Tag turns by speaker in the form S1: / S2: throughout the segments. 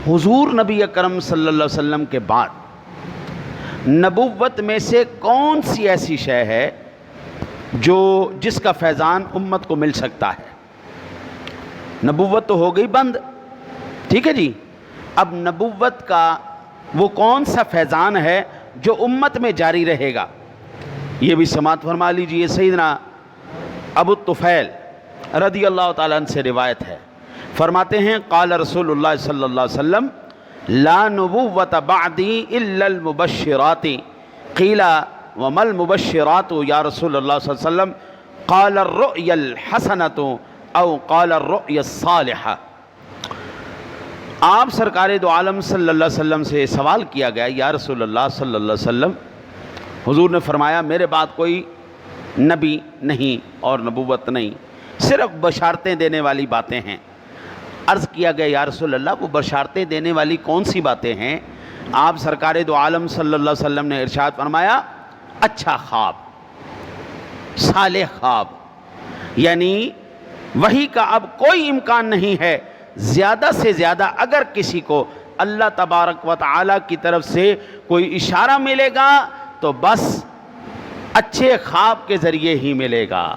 S1: حضور نبی اکرم صلی اللہ علیہ وسلم کے بعد نبوت میں سے کون سی ایسی شے ہے جس کا فیضان امت کو مل سکتا ہے؟ نبوت تو ہو گئی بند، ٹھیک ہے جی، اب نبوت کا وہ کون سا فیضان ہے جو امت میں جاری رہے گا؟ یہ بھی سماعت فرما لیجئے۔ سیدنا ابو الطفیل رضی اللہ تعالیٰ عنہ سے روایت ہے، فرماتے ہیں قال رسول اللہ صلی اللہ علیہ وسلم لا نبوت بعدی الا المبشرات، قیل وما المبشرات یا رسول اللہ صلی اللہ علیہ وسلم؟ قال الرؤیا الحسنۃ او قال الرؤیا الصالحہ۔ آپ سرکار دو عالم صلی اللہ علیہ وسلم سے سوال کیا گیا، یا رسول اللہ صلی اللہ علیہ وسلم، حضور نے فرمایا میرے بعد کوئی نبی نہیں اور نبوت نہیں، صرف بشارتیں دینے والی باتیں ہیں۔ عرض کیا گیا یا رسول اللہ وہ بشارتیں دینے والی کون سی باتیں ہیں؟ آپ سرکار دو عالم صلی اللہ علیہ وسلم نے ارشاد فرمایا اچھا خواب، صالح خواب، یعنی وحی کا اب کوئی امکان نہیں ہے، زیادہ سے زیادہ اگر کسی کو اللہ تبارک و تعالیٰ کی طرف سے کوئی اشارہ ملے گا تو بس اچھے خواب کے ذریعے ہی ملے گا۔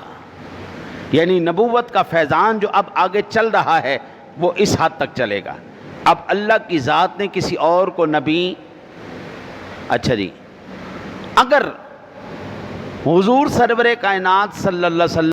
S1: یعنی نبوت کا فیضان جو اب آگے چل رہا ہے وہ اس حد تک چلے گا۔ اب اللہ کی ذات نے کسی اور کو نبی، اچھا جی، اگر حضور سرور کائنات صلی اللہ علیہ وسلم